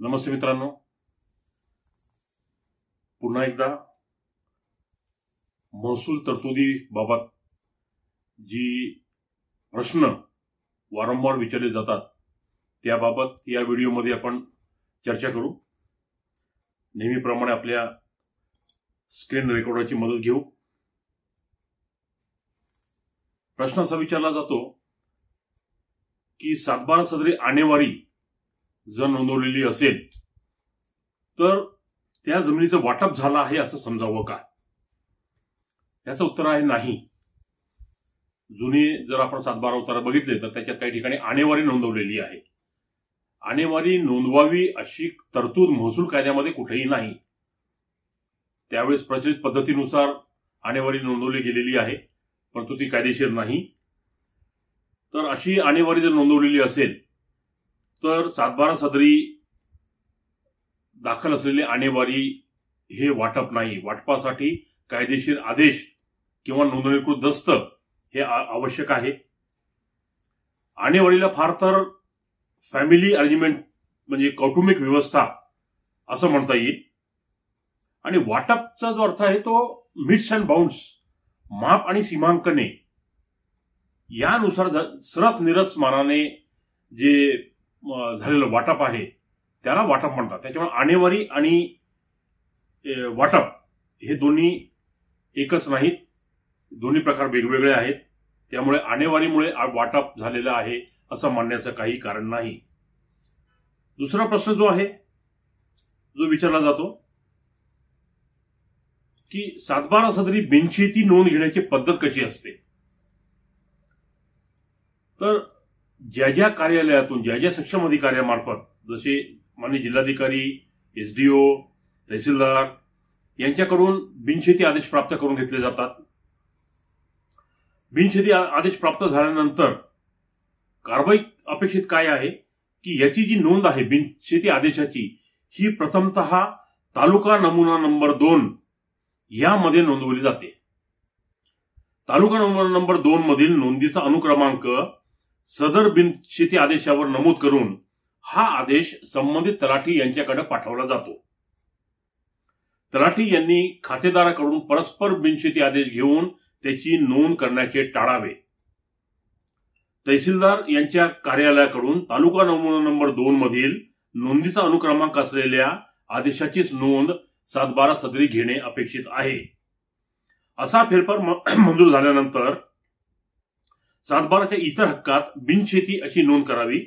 नमस्ते मित्रांनो, पुन्हा एकदा महसूल तरतुदीबाबत जी प्रश्न वारंवार विचारले जातात त्याबाबत या व्हिडिओमध्ये आपण चर्चा करू। नेहमीप्रमाणे आपल्या स्क्रीन रेकॉर्डरची मदत घेऊ। प्रश्न असा विचारला जातो की 7/12 सदरी आणेवारी जर नोंदवलेली असेल तर त्या जमिनीचं वाटप झालं आहे असं समजावं का? याचं उत्तर आहे नाही। जुने जर आपण 7/12 उतारा बघितले तर त्याच्यात काही ठिकाणी आणेवारी नोंदवलेली आहे। आणेवारी नोंदवावी अशी तरतूद महसूल कायद्यामध्ये कुठेही नाही। त्यावेळेस प्रचलित पद्धतीनुसार आणेवारी नोंदवली गेलेली आहे, परंतु ती कायदेशीर नाही। तर अशी आणेवारी जर नोंदवलेली असेल तर 7/12 सदरी दाखल असलेली आणेवारी हे वाटप नाही। वाटपासाठी कायदेशीर आदेश किंवा नोंदणीकृत दस्त हे आवश्यक आहे। आणेवारीला फार तर फॅमिली अरेंजमेंट म्हणजे कौटुंबिक व्यवस्था असं म्हणता येईल। आणि वाटपचा जो अर्थ आहे तो मिट्स अँड बाउंड्स, माप आणि सीमांकने यानुसार सरस निरस मानाने जे झालेलं वाटप आहे त्याला वाटप म्हणतात। त्याच्यामुळे आणेवारी आणि वाटप हे दोन्ही एकच नाहीत, दोन्ही प्रकार वेगवेगळे आहेत। त्यामुळे आणेवारीमुळे वाटप झालेलं आहे असं मानण्याचं काही कारण नाही। दुसरा प्रश्न जो आहे जो विचारला जातो की 7/12 सदरी बिनशेती नोंद घेण्याची पद्धत कशी असते? तर ज्या ज्या कार्यालयातून ज्या ज्या सक्षम अधिकाऱ्यामार्फत, जसे माननीय जिल्हाधिकारी, एसडीओ, तहसीलदार यांच्याकडून बिनशेती आदेश प्राप्त करून घेतले जातात। बिनशेती आदेश प्राप्त झाल्यानंतर कारवाई अपेक्षित काय आहे की याची जी नोंद आहे बिनशेती आदेशाची ही प्रथमतः तालुका नमुना नंबर 2 यामध्ये नोंदवली जाते। तालुका नमुना नंबर 2 मधील नोंदीचा अनुक्रमांक सदर बिनशेती आदेशावर नमूद करून हा आदेश संबंधित तलाठी यांच्याकडे पाठवला जातो। तलाठी यांनी खातेदाराकडून परस्पर बिनशेती आदेश घेऊन त्याची नोंद करण्याचे टाळावे। तहसीलदार यांच्या कार्यालयाकडून तालुका नमुना नंबर 2 मधील नोंदीचा अनुक्रमांक असलेल्या आदेशाचीच नोंद 7/12 सदरी घेणे अपेक्षित आहे। असा फेरफार मंजूर झाल्यानंतर 7/12च्या इतर हक्कात बिनशेती अशी नोंद करावी।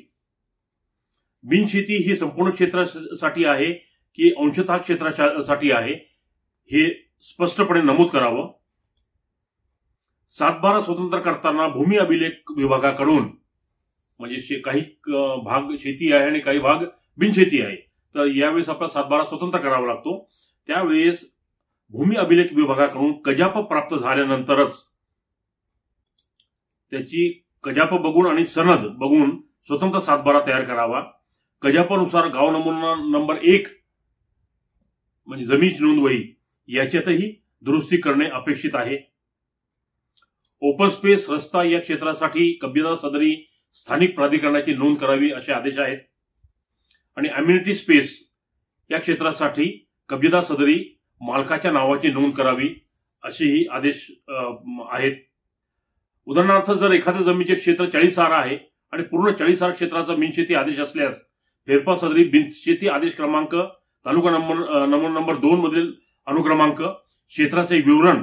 बिनशेती ही संपूर्ण क्षेत्रासाठी आहे की अंशतः क्षेत्रासाठी आहे हे स्पष्टपणे नमूद करावं। 7/12 स्वतंत्र करताना भूमी अभिलेख विभागाकडून म्हणजे काही भाग शेती आहे आणि काही भाग बिनशेती आहे, तर यावेळेस आपला 7/12 स्वतंत्र करावा लागतो। त्यावेळेस भूमी अभिलेख विभागाकडून कजाप प्राप्त झाल्यानंतरच त्याची कजाप बघून आणि सनद बघून स्वतंत्र 7/12 तयार करावा। कजापानुसार गाव नमुना नंबर 1 म्हणजे जमीन नोंद वही याच्यातही दुरुस्ती करणे अपेक्षित आहे। ओपन स्पेस, रस्ता या क्षेत्रासाठी कब्जेदार सदरी स्थानिक प्राधिकरणाची नोंद करावी असे आदेश आहेत। आणि अम्युनिटी स्पेस या क्षेत्रासाठी कब्जेदार सदरी मालकाच्या नावाची नोंद करावी असेही आदेश आहेत। उदाहरणार्थ जर एखाद्या जमिनीचे क्षेत्र 40 आर आहे आणि पूर्ण 40 आर क्षेत्राचा बिनशेती आदेश असल्यास फेरफार सदरी बिनशेती आदेश क्रमांक तालुका नमुना नंबर 2 मधील अनुक्रमांक, क्षेत्राचे विवरण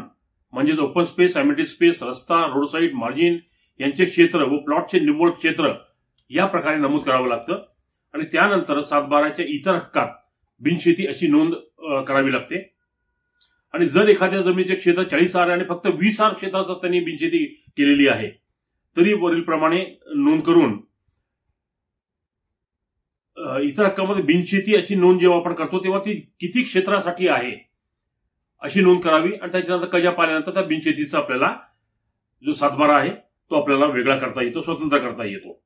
म्हणजेच ओपन स्पेस, अम्युनिटी स्पेस, रस्ता, रोड साईड, मार्जिन यांचे क्षेत्र व प्लॉटचे निव्वळ क्षेत्र या प्रकारे नमूद करावं लागतं। आणि त्यानंतर 7/12च्या इतर हक्कात बिनशेती अशी नोंद करावी लागते। आणि जर एखाद्या जमिनीचे क्षेत्र 40 आर आणि फक्त 20 आर क्षेत्राचा त्यांनी बिनशेती केलेली आहे तरी वरील प्रमाणे नोंद करून इतर हक्कामध्ये बिनशेती अशी नोंद जेव्हा आपण करतो तेव्हा ती किती क्षेत्रासाठी आहे अशी नोंद करावी। आणि त्याच्यानंतर कजाप आल्यानंतर त्या बिनशेतीचा आपल्याला जो 7/12 आहे तो आपल्याला वेगळा करता येतो, स्वतंत्र करता येतो।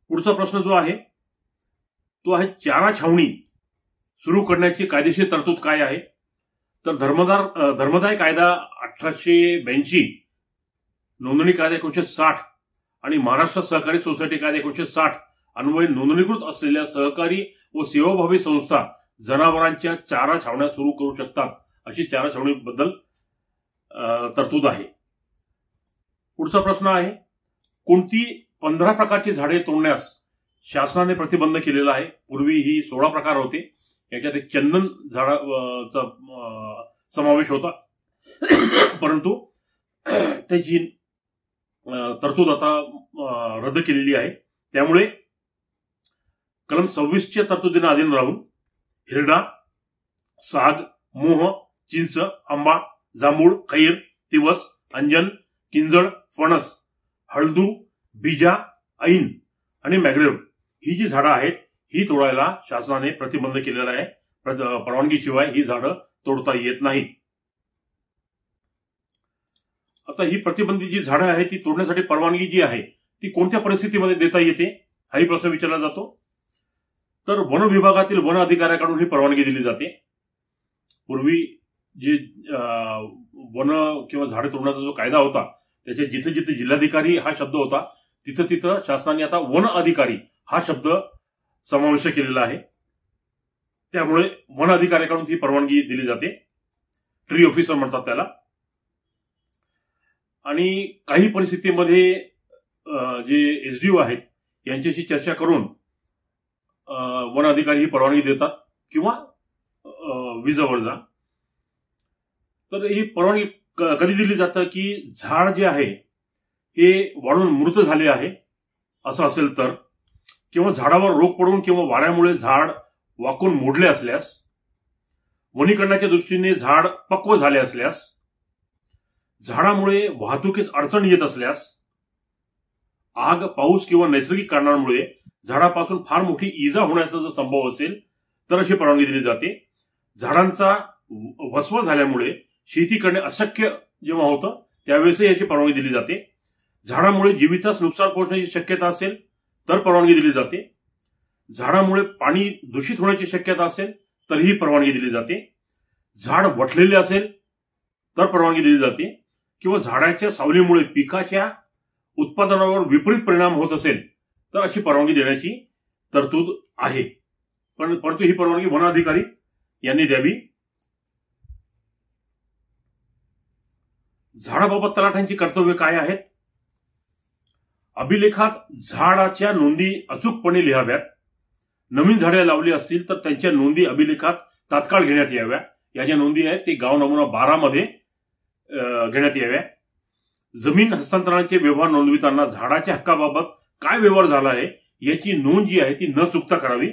पुढचा प्रश्न जो आहे तो आहे चारा छावणी सुरू करण्याची कायदेशीर तरतूद काय आहे? तर धर्मदाय कायदा 1882, नोंदणी कायदा 1960 आणि महाराष्ट्र सहकारी सोसायटी कायदा 1960 अन्वये नोंदणीकृत असलेल्या सहकारी व सेवाभावी संस्था जनावरांच्या चारा छावण्या सुरू करू शकतात, अशी चारा छावणीबद्दल तरतूद आहे. पुढचा प्रश्न आहे, कोणती 15 प्रकारची झाडे तोडण्यास शासनाने प्रतिबंध केलेला आहे? पूर्वी ही 16 प्रकार होते. याच्यात एक चंदन झाडाचा समावेश होता, परंतु त्याची तरतूद आता रद्द केलेली आहे. त्यामुळे कलम 26च्या तरतुदींना अधीन राहून हिरडा, साग, मोह, चिंच, आंबा, जांभूळ, खैर, तिवस, अंजन, किंजळ, फणस, हळदू, बीजा, ऐन आणि मॅग्रेव ही जी झाडं आहेत ही तोडायला शासनाने प्रतिबंध केलेला आहे. परवानगीशिवाय ही झाडं तोडता येत नाही. आता ही प्रतिबंधित जी झाडं आहेत ती तोडण्यासाठी परवानगी जी आहे ती कोणत्या परिस्थितीमध्ये देता येते, हाही प्रश्न विचारला जातो. तर वन विभागातील वन अधिकाऱ्याकडून ही परवानगी दिली जाते. पूर्वी जे वन किंवा झाडे तोडण्याचा जो कायदा होता त्याच्या जिथे जिथे जिल्हाधिकारी हा शब्द होता तिथं तिथं शासनाने आता वन अधिकारी हा शब्द समाविष्ट केलेला आहे. त्यामुळे वन अधिकाऱ्याकडून ही परवानगी दिली जाते. ट्री ऑफिसर म्हणतात त्याला. आणि काही परिस्थितीमध्ये जे एसडीओ आहेत यांच्याशी चर्चा करून वन अधिकारी ही परवानगी देतात किंवा विजवरजा. तर ही परवानगी कधी दिली जातं की झाड जे आहे हे वाळून मृत झाले आहे असं असेल तर, किंवा झाडावर रोग पडून किंवा वाऱ्यामुळे झाड वाकून मोडले असल्यास, वनीकरणाच्या दृष्टीने झाड पक्व झाले असल्यास, झाडामुळे वाहतुकीस अडचण येत असल्यास, आग, पाऊस किंवा नैसर्गिक कारणांमुळे झाडापासून फार मोठी इजा होण्याचा जर संभव असेल तर अशी परवानगी दिली जाते. झाडांचा वसवा झाल्यामुळे शेती करणे अशक्य जेव्हा होतं त्यावेळेसही अशी परवानगी दिली जाते. झाडामुळे जीवितास नुकसान पोहोचण्याची शक्यता असेल तर परवानगी दिली जाते. झाडामुळे पाणी दूषित होण्याची शक्यता असेल तरीही परवानगी दिली जाते. झाड वटलेले असेल तर परवानगी दिली जाते. किंवा झाडाच्या सावलीमुळे पिकाच्या उत्पादनावर विपरीत परिणाम होत असेल तर अशी परवानगी देण्याची तरतूद आहे. परंतु ही परवानगी वन अधिकारी यांनी द्यावी. झाडाबाबत तलाठ्यांची कर्तव्य काय आहेत? अभिलेखात झाडाच्या नोंदी अचूकपणे लिहाव्यात. नवीन झाडे लावली असतील तर त्यांच्या नोंदी अभिलेखात तात्काळ घेण्यात याव्या. या ज्या नोंदी आहेत ते गाव नमुना 12 मध्ये घेण्यात याव्या. जमीन हस्तांतरणाचे व्यवहार नोंदविताना झाडाच्या हक्काबाबत काय व्यवहार झाला आहे याची नोंद जी आहे ती न चुकता करावी.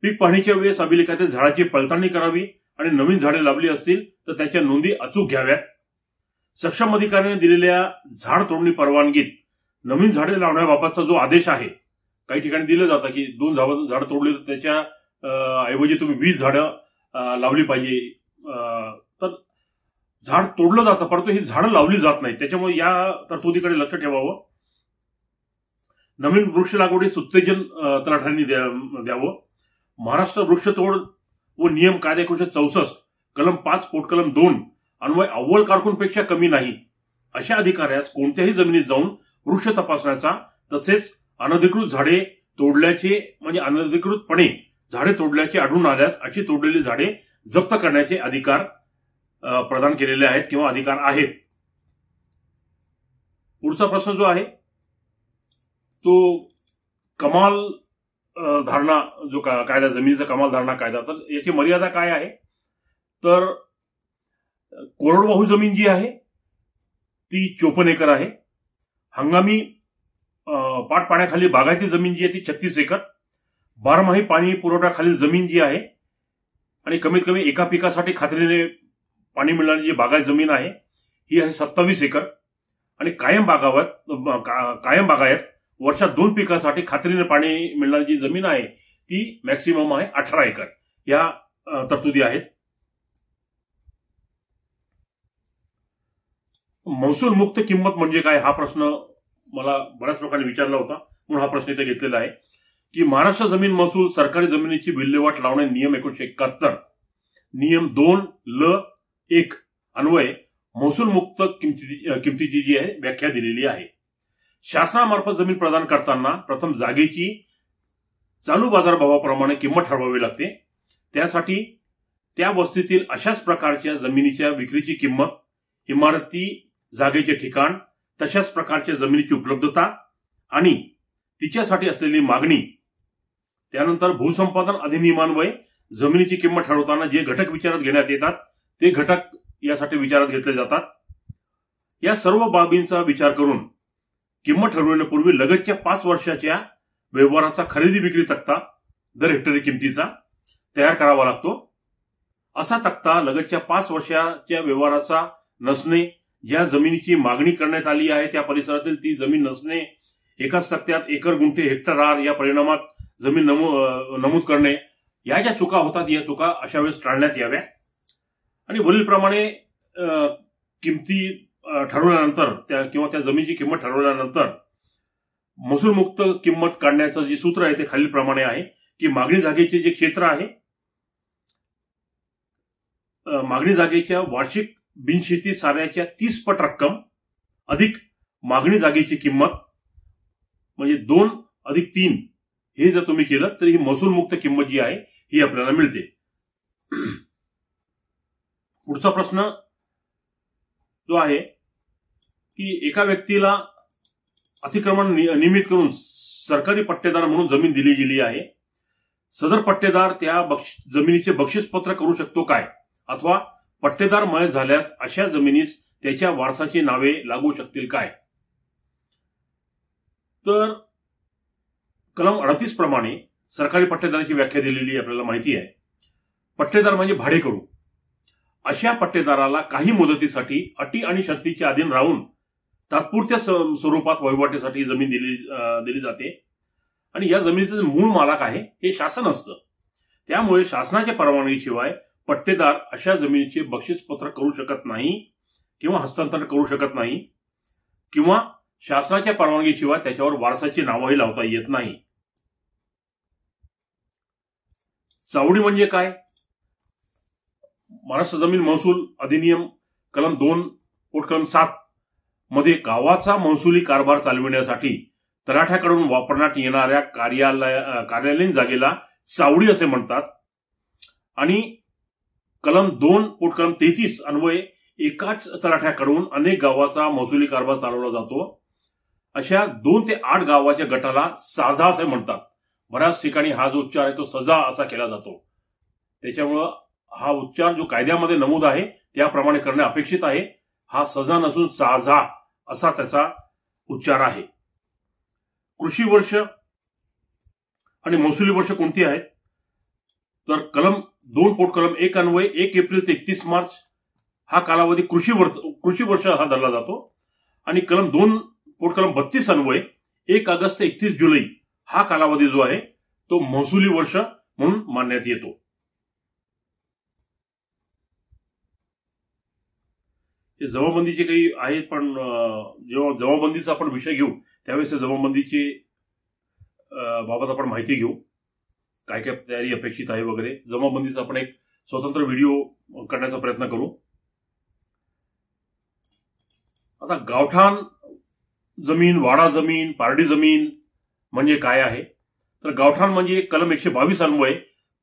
पीक पाहणीच्या वेळेस अभिलेखातील झाडाची पडताळणी करावी आणि नवीन झाडे लावली असतील तर त्याच्या नोंदी अचूक घ्याव्यात. सक्षम अधिकाऱ्याने दिलेल्या झाड तोडणी परवानगीत नवीन झाडे लावण्याबाबतचा जो आदेश आहे, काही ठिकाणी दिलं जातं की 2 झाडं तोडली तर त्याच्या ऐवजी तुम्ही 20 झाडं लावली पाहिजे. तर झाड तोडलं जातं परंतु ही झाडं लावली जात नाही. त्याच्यामुळे या तरतुदीकडे लक्ष ठेवावं. नवीन वृक्ष लागवडीस उत्तेजन तलाठ्यांनी द्यावं. महाराष्ट्र वृक्षतोड व नियम कायदा 1964 कलम 5 पोटकलम 2 अन्वय अव्वल कारकूनपेक्षा कमी नाही अशा अधिकाऱ्यास कोणत्याही जमिनीत जाऊन वृक्ष तपासण्याचा तसेच अनधिकृत झाडे तोडल्याचे म्हणजे अनधिकृतपणे झाडे तोडल्याचे आढळून आल्यास अशी तोडलेली झाडे जप्त करण्याचे अधिकार प्रदान केलेले आहेत किंवा अधिकार आहेत. पुढचा प्रश्न जो आहे तो कमाल धारणा जो कायदा, जमिनीचा कमाल धारणा कायदा, तर याची मर्यादा काय आहे? तर कोरडवाहू जमीन जी आहे ती 54 एकर आहे. हंगामी पाट पाण्याखाली बागायती जमीन जी आहे ती 36 एकर. बारमाही पाणी पुरवठ्याखालील जमीन जी आहे आणि कमीत कमी एका पिकासाठी खात्रीने पाणी मिळणारी जी बागायत जमीन आहे ही आहे 27 एकर. आणि कायम बागायत वर्षात 2 पिकासाठी खात्रीने पाणी मिळणारी जी जमीन आहे ती मॅक्सिमम आहे 18 एकर. या तरतुदी आहेत. महसूल मुक्त किंमत म्हणजे काय हा प्रश्न मला बऱ्याच लोकांनी विचारला होता म्हणून हा प्रश्न इथे घेतलेला आहे की महाराष्ट्र जमीन महसूल सरकारी जमिनीची विल्हेवाट लावणे नियम 1971 नियम 2 अन्वये महसूल मुक्त किमतीची जी आहे व्याख्या दिलेली आहे. शासनामार्फत जमीन प्रदान करताना प्रथम जागेची चालू बाजारभावाप्रमाणे किंमत ठरवावी लागते. त्यासाठी त्या वस्तीतील अशाच प्रकारच्या जमिनीच्या विक्रीची किंमत, इमारती, जागेचे ठिकाण, तशाच प्रकारच्या जमिनीची उपलब्धता आणि तिच्यासाठी असलेली मागणी, त्यानंतर भूसंपादन अधिनियमान्वये जमिनीची किंमत ठरवताना जे घटक विचारात घेण्यात येतात ते घटक यासाठी विचारात घेतले जातात. या सर्व बाबींचा विचार करून किंमत ठरवण्यापूर्वी लगतच्या 5 वर्षाच्या व्यवहाराचा खरेदी विक्री तक्ता दर हेक्टरी किमतीचा तयार करावा लागतो. असा तक्ता लगतच्या 5 वर्षाच्या व्यवहाराचा नसणे, ज्या जमिनीची मागणी करण्यात आली आहे त्या परिसरातील ती जमीन नसणे, एकाच तक्त्यात एकर, गुंठे, हेक्टर, आर या परिणामात जमीन नमूद करणे, या ज्या चुका होतात या चुका अशा वेळेस टाळण्यात याव्या. आणि वरीलप्रमाणे किमती ठरवल्यानंतर किंवा त्या जमिनीची किंमत ठरवल्यानंतर महसूलमुक्त किंमत काढण्याचं जे सूत्र आहे ते खालीलप्रमाणे आहे की मागणी जागेचे जे क्षेत्र आहे, मागणी जागेच्या वार्षिक बिनशेती साऱ्याच्या 30 पट रक्कम अधिक मागणी जागेची किंमत म्हणजे 2 अधिक 3 हे जर तुम्ही केलं तर ही महसूलमुक्त किंमत जी आहे ही आपल्याला मिळते. पुढचा प्रश्न जो आहे की एका व्यक्तीला अतिक्रमण नियमित करून सरकारी पट्टेदार म्हणून जमीन दिली गेली आहे. सदर पट्टेदार त्या जमिनीचे बक्षीसपत्र करू शकतो काय, अथवा पट्टेदार मयत झाल्यास अशा जमिनीस त्याच्या वारसाची नावे लागू शकतील काय. तर कलम 38 प्रमाणे सरकारी पट्टेदाराची व्याख्या दिलेली आपल्याला माहिती आहे. पट्टेदार म्हणजे भाडेकरू. अशा पट्टेदाराला काही मुदतीसाठी अटी आणि शर्तीच्या अधीन राहून तात्पुरत्या स्वरूपात वहिवाटीसाठी जमीन दिली जाते आणि या जमिनीचे मूळ मालक आहे हे शासन असतं. त्यामुळे शासनाच्या परवानगीशिवाय पट्टेदार अशा जमिनीचे बक्षीसपत्र करू शकत नाही किंवा हस्तांतरण करू शकत नाही किंवा शासनाच्या परवानगीशिवाय त्याच्यावर वारसाची नावही लावता येत नाही. चावडी म्हणजे काय? महाराष्ट्र जमीन महसूल अधिनियम कलम 2 पोट कलम 7 मध्ये गावाचा महसुली कारभार चालविण्यासाठी तलाठ्याकडून वापरण्यात येणाऱ्या कार्यालयीन जागेला चावडी असे म्हणतात. आणि कलम 2 पोट कलम 33 अन्वये एकाच तलाठ्याकडून अनेक गावाचा महसुली कारभार चालवला जातो. अशा 2 ते 8 गावाच्या गटाला साझा असे म्हणतात. बऱ्याच ठिकाणी हा जो उच्चार आहे तो सजा असा केला जातो. त्याच्यामुळं हा उच्चार जो कायद्यामध्ये नमूद आहे त्याप्रमाणे करणे अपेक्षित आहे. हा सजा नसून साझा असा त्याचा उच्चार आहे. कृषी वर्ष आणि महसुली वर्ष कोणती आहेत? तर कलम 2 पोट कलम 1 अन्वये 1 एप्रिल ते 31 मार्च हा कालावधी कृषी वर्ष हा धरला जातो. आणि कलम 2 पोट कलम 32 अन्वये 1 ऑगस्ट ते 31 जुलै हा कालावधी जो आहे तो महसुली वर्ष म्हणून मानण्यात येतो. हे जमाबंदीचे काही आहेत, पण जेव्हा जमाबंदीचा आपण विषय घेऊ त्यावेळेस जमाबंदीची बाबत आपण माहिती घेऊ, काय काय तयारी अपेक्षित आहे वगैरे. जमाबंदीचा आपण एक स्वतंत्र व्हिडिओ करण्याचा प्रयत्न करू. आता गावठाण जमीन, वाडा जमीन, पारडी जमीन म्हणजे काय आहे? तर गावठाण म्हणजे कलम 122 अन्वये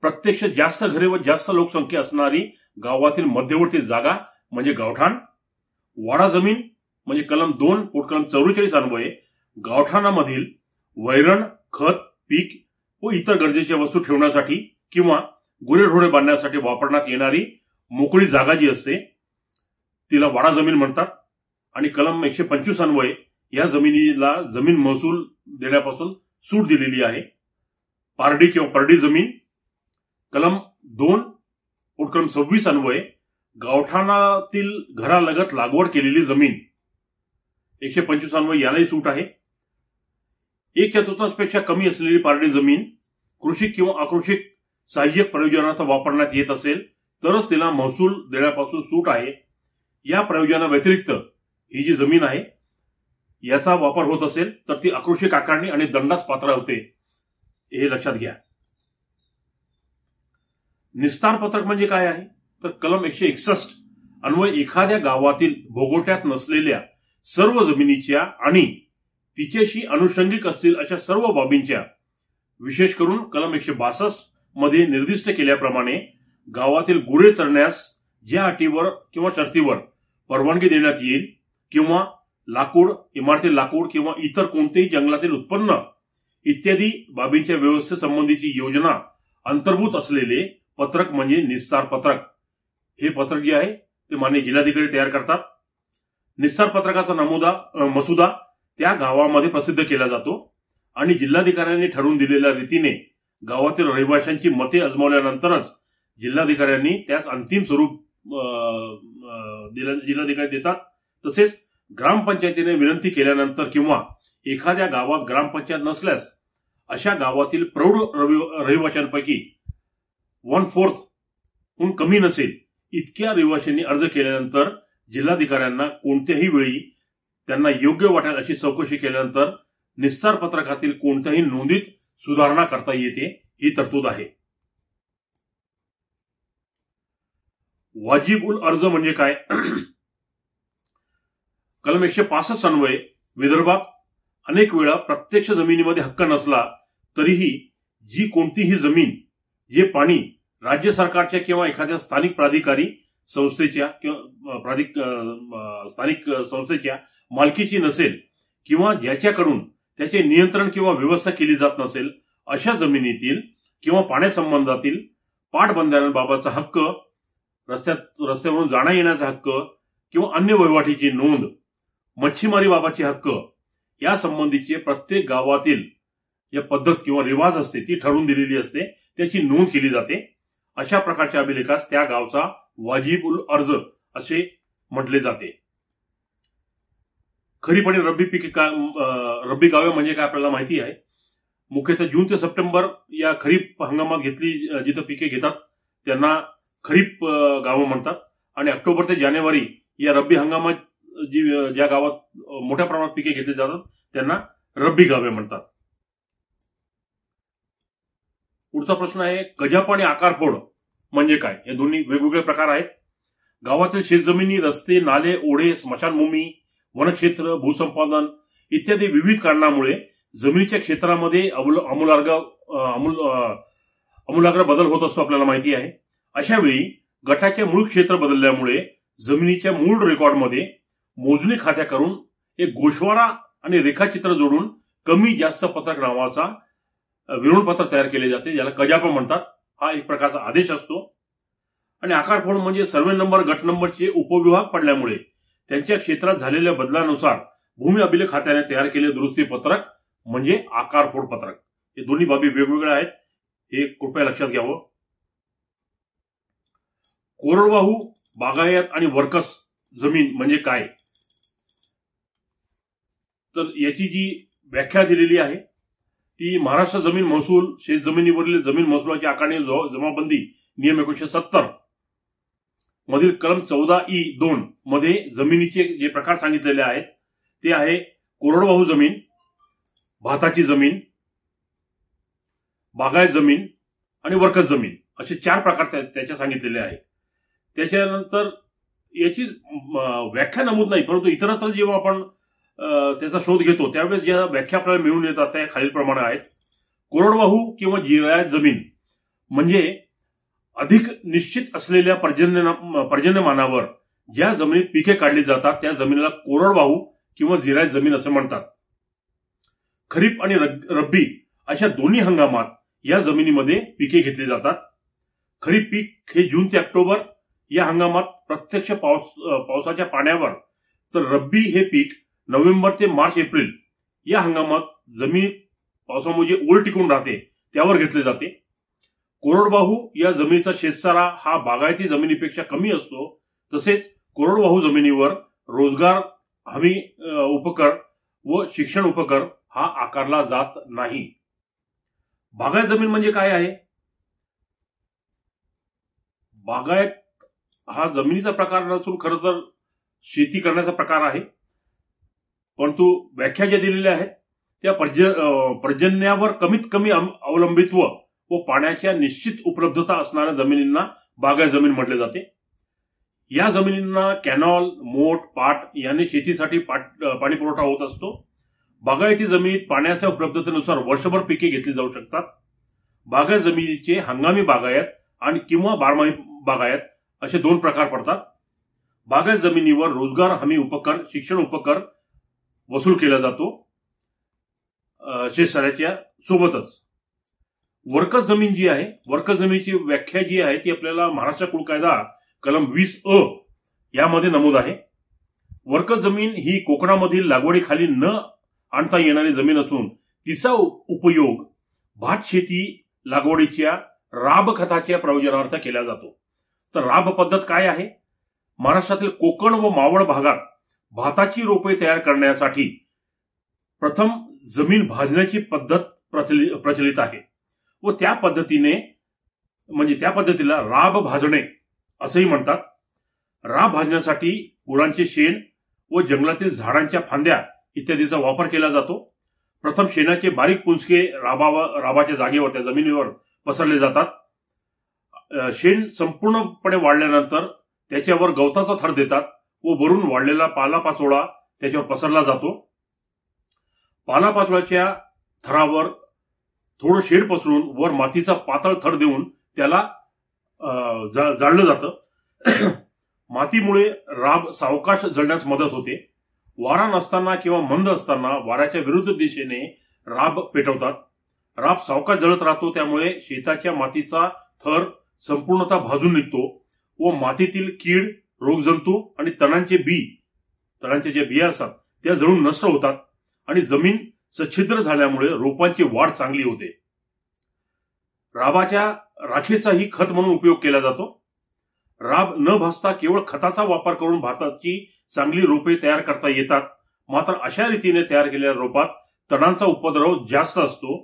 प्रत्यक्ष जास्त घरे व जास्त लोकसंख्या असणारी गावातील मध्यवर्ती जागा म्हणजे गावठाण. वाडा जमीन म्हणजे कलम 2 पोट कलम 44 अन्वये गावठाणामधील वैरण, खत, पीक व इतर गरजेच्या वस्तू ठेवण्यासाठी किंवा गुरेढोरे बांधण्यासाठी वापरण्यात येणारी मोकळी जागा जी असते तिला वाडा जमीन म्हणतात. आणि कलम 125 अन्वये या जमिनीला जमीन महसूल देण्यापासून सूट दिलेली आहे. पारडी किंवा परडी जमीन कलम 2 पोट कलम 26 अन्वये गावठाणातील घरालगत लागवड केलेली जमीन 125 अन्वये यालाही सूट आहे. 1/4 पेक्षा कमी असलेली पारडी जमीन कृषी किंवा अकृषिक सहाय्यक प्रयोजनार्थ वापरण्यात येत असेल तरच तिला महसूल देण्यापासून सूट आहे. या प्रयोजना व्यतिरिक्त ही जी जमीन आहे याचा वापर होत असेल तर ती अकृषिक आकारणी आणि दंडास पात्र होते, हे लक्षात घ्या. निस्तार पत्रक म्हणजे काय आहे? तर कलम 161 अन्वये एखाद्या गावातील भोगोट्यात नसलेल्या सर्व जमिनीच्या आणि तिच्याशी अनुषंगिक असतील अशा सर्व बाबींच्या विशेष करून कलम 162 मध्ये निर्दिष्ट केल्याप्रमाणे गावातील गुरे चरण्यास ज्या अटीवर किंवा शर्तीवर परवानगी देण्यात येईल किंवा लाकूड, इमारती लाकूड किंवा इतर कोणतेही जंगलातील उत्पन्न इत्यादी बाबींच्या व्यवस्थेसंबंधीची योजना अंतर्भूत असलेले पत्रक म्हणजे निस्तार पत्रक. हे पत्रक जे आहे ते माननीय जिल्हाधिकारी तयार करतात. निस्तार पत्रकाचा मसुदा त्या गावामध्ये प्रसिद्ध केला जातो आणि जिल्हाधिकाऱ्यांनी ठरवून दिलेल्या रीतीने गावातील रहिवाशांची मते अजमावल्यानंतरच जिल्हाधिकाऱ्यांनी त्यास अंतिम स्वरूप जिल्हाधिकारी देतात. तसेच ग्रामपंचायतीने विनंती केल्यानंतर किंवा एखाद्या गावात ग्रामपंचायत नसल्यास अशा गावातील प्रौढ रहिवाशांपैकी 1/4 हून कमी नसेल इतक्या रहिवाशांनी अर्ज केल्यानंतर जिल्हाधिकाऱ्यांना कोणत्याही वेळी त्यांना योग्य वाटेल अशी चौकशी केल्यानंतर निस्तार पत्रकातील कोणत्याही नोंदीत सुधारणा करता येते, ही तरतूद आहे. वाजिब उल अर्ज म्हणजे काय? कलम 165 अन्वये विदर्भात अनेक वेळा प्रत्यक्ष जमिनीमध्ये हक्क नसला तरीही जी कोणतीही जमीन जे पाणी राज्य सरकारच्या किंवा एखाद्या स्थानिक प्राधिकारी संस्थेच्या किंवा स्थानिक संस्थेच्या मालकीची नसेल किंवा ज्याच्याकडून त्याचे नियंत्रण किंवा व्यवस्था केली जात नसेल अशा जमिनीतील किंवा पाण्यासंबंधातील पाटबंधाऱ्यांबाबतचा हक्क, रस्त्यावरून जाण्या येण्याचा हक्क किंवा अन्य वहिवाटीची नोंद, मच्छीमारीबाबतचे हक्क या संबंधीचे प्रत्येक गावातील या पद्धत किंवा रिवाज असते ती ठरवून दिलेली असते, त्याची नोंद केली जाते. अशा प्रकारच्या अभिलेखास त्या गावचा वाजिब उल अर्ज असे म्हटले जाते. खरीप आणि रब्बी पिके रब्बी गावे म्हणजे काय आपल्याला माहिती आहे. मुख्यतः जून ते सप्टेंबर या खरीप हंगामात जिथं पिके घेतात त्यांना खरीप गावं म्हणतात आणि ऑक्टोबर ते जानेवारी या रब्बी हंगामात ज्या गावात मोठ्या प्रमाणात पिके घेतली जातात त्यांना रब्बी गावे म्हणतात. पुढचा प्रश्न आहे गजाप आणि आकारफोड म्हणजे काय? हे दोन्ही वेगवेगळे प्रकार आहेत. गावातील शेतजमिनी, रस्ते, नाले, ओढे, स्मशानभूमी, वनक्षेत्र, भूसंपादन इत्यादी विविध कारणामुळे जमिनीच्या क्षेत्रामध्ये आमूलाग्र बदल होत असतो आपल्याला माहिती आहे. अशा वेळी गटाचे मूळ क्षेत्र बदलल्यामुळे जमिनीच्या मूळ रेकॉर्डमध्ये मोजणी खात्या करून एक गोषवारा आणि रेखाचित्र जोडून कमी जास्त पत्रक नावाचा विवरणपत्र तयार केले जाते, ज्याला कजाप म्हणतात. हा एक प्रकारचा आदेश असतो. आणि आकारफोड म्हणजे सर्वे नंबर, गट नंबरचे उपविभाग पडल्यामुळे त्यांच्या क्षेत्रात झालेल्या बदलानुसार भूमी अभिलेख खात्याने तयार केलेले दुरुस्ती पत्रक म्हणजे आकारफोड पत्रक. हे दोन्ही बाबी वेगवेगळ्या आहेत, हे कृपया लक्षात घ्यावं. कोरडवाहू, बागायत आणि वर्कस जमीन म्हणजे काय? तर याची जी व्याख्या दिलेली आहे ती महाराष्ट्र जमीन महसूल शेतजमिनीवरील जमीन महसुलाची आकारणी जमाबंदी नियम 1970 मधील कलम 14(e)(2) मध्ये जमिनीचे जे प्रकार सांगितलेले आहेत ते आहे कोरडवाहू जमीन, भाताची जमीन, बागायत जमीन आणि वर्कस जमीन असे 4 प्रकार त्याच्या सांगितलेले आहेत. त्याच्यानंतर याची व्याख्या नमूद नाही, परंतु इतरत्र जेव्हा आपण त्याचा शोध घेतो त्यावेळेस ज्या व्याख्या आपल्याला मिळून येतात त्या खालीलप्रमाणे आहेत. कोरडवाहू किंवा जिरायत जमीन म्हणजे अधिक निश्चित असलेल्या पर्जन्यमानावर ज्या जमिनीत पिके काढली जातात त्या जमिनीला कोरडवाहू किंवा जिरायत जमीन असे म्हणतात. खरीप आणि रब्बी अशा दोन्ही हंगामात या जमिनीमध्ये पिके घेतली जातात. खरीप पीक हे जून ते ऑक्टोबर या हंगामात प्रत्यक्ष पावसाच्या पाण्यावर, तर रब्बी हे पीक नोव्हेंबर ते मार्च एप्रिल या हंगामात जमिनीत पावसामुळे ओल टिकून राहते त्यावर घेतले जाते. कोरडवाहू या जमिनीचा शेतसारा हा बागायती जमिनीपेक्षा कमी असतो. तसेच कोरडवाहू जमिनीवर रोजगार हमी उपकर व शिक्षण उपकर हा आकारला जात नाही. बागायत जमीन म्हणजे काय आहे? बागायत हा जमिनीचा प्रकार नसून खरं तर शेती करण्याचा प्रकार आहे, परंतु व्याख्या ज्या दिलेल्या आहेत त्या पर्जन्यावर कमीत कमी अवलंबित्व व पाण्याच्या निश्चित उपलब्धता असणाऱ्या जमिनींना बागायत जमीन म्हटले जाते. या जमिनींना कॅनॉल, मोट, पाट याने शेतीसाठी पाणी पुरवठा होत असतो. बागायती जमिनीत पाण्याच्या उपलब्धतेनुसार वर्षभर पिके घेतली जाऊ शकतात. बागायत जमिनीचे हंगामी बागायत आणि किंवा बारमाही बागायत असे दोन प्रकार पडतात. बागायत जमिनीवर रोजगार हमी उपकर, शिक्षण उपकर वसूल केला जातो शेतकऱ्याच्या सोबतच. वर्कस जमीन जी आहे, वर्कस जमिनीची व्याख्या जी आहे ती आपल्याला महाराष्ट्र कुळ कायदा कलम 20A यामध्ये नमूद आहे. वर्कस जमीन ही कोकणामधील लागवडीखाली न आणता येणारी जमीन असून तिचा उपयोग भात शेती लागवडीच्या राब खताच्या प्रयोजनार्थ केला जातो. तर राब पद्धत काय आहे? महाराष्ट्रातील कोकण व मावळ भागात भाताची रोपे तयार करण्यासाठी प्रथम जमीन भाजण्याची पद्धत प्रचलित आहे व त्या पद्धतीला राब भाजणे असेही म्हणतात. राब भाजण्यासाठी गुरांचे शेण व जंगलातील झाडांच्या फांद्या इत्यादीचा वापर केला जातो. प्रथम शेणाचे बारीक पुंजके राबाच्या जागेवर त्या जमिनीवर पसरले जातात. शेण संपूर्णपणे वाळल्यानंतर त्याच्यावर गवताचा थर देतात व वरून वाळलेला पालापाचोळा त्याच्यावर पसरला जातो. पालापाचोळ्याच्या थरावर थोडं शेड पसरून वर मातीचा पातळ थर देऊन त्याला जाळलं जातं. मातीमुळे राब सावकाश जळण्यास मदत होते. वारा नसताना किंवा मंद असताना वाऱ्याच्या विरुद्ध दिशेने राब पेटवतात. राब सावकाश जळत राहतो, त्यामुळे शेताच्या मातीचा थर संपूर्णतः भाजून निघतो व मातीतील कीड, रोगजंतू आणि तणांचे जे बिया असतात त्या जळून नष्ट होतात आणि जमीन सच्छिद्र झाल्यामुळे रोपांची वाढ चांगली होते. राबाच्या राखेचाही खत म्हणून उपयोग केला जातो. राब न भाजता केवळ खताचा वापर करून भाताची चांगली रोपे तयार करता येतात. मात्र अशा रीतीने तयार केलेल्या रोपात तणांचा उपद्रव जास्त असतो.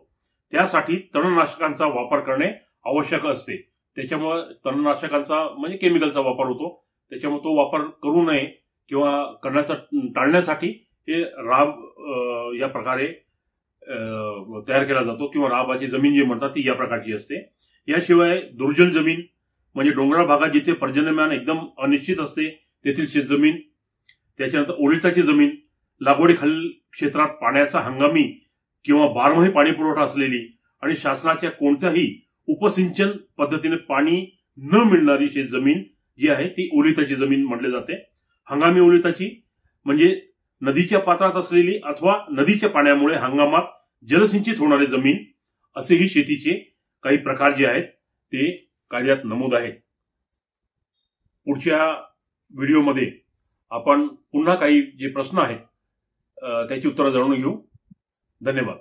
त्यासाठी तणनाशकांचा वापर करणे आवश्यक असते. त्याच्यामुळे तणनाशकांचा म्हणजे केमिकलचा वापर होतो. त्याच्यामुळे तो वापर करू नये किंवा करण्याचा टाळण्यासाठी हे राब या प्रकारे तयार केला जातो किंवा राबाची जमीन जी म्हणतात ती या प्रकारची असते. याशिवाय दुर्जल जमीन म्हणजे डोंगराळ भागात जिथे पर्जन्यमान एकदम अनिश्चित असते तेथील शेतजमीन, त्याच्यानंतर ओलिताची जमीन, लागवडीखालील क्षेत्रात पाण्याचा हंगामी किंवा बारमाही पाणी पुरवठा असलेली आणि शासनाच्या कोणत्याही उपसिंचन पद्धतीने पाणी न मिळणारी शेतजमीन जी आहे ती ओलिताची जमीन म्हटली जाते. हंगामी ओलिताची म्हणजे नदीच्या पात्रात असलेली अथवा नदीच्या पाण्यामुळे हंगामात जलसिंचित होणारी जमीन, असेही शेतीचे काही प्रकार जे आहेत ते कायद्यात नमूद आहेत. पुढच्या व्हिडिओमध्ये आपण पुन्हा काही जे प्रश्न आहेत त्याची उत्तरं जाणून घेऊ. धन्यवाद.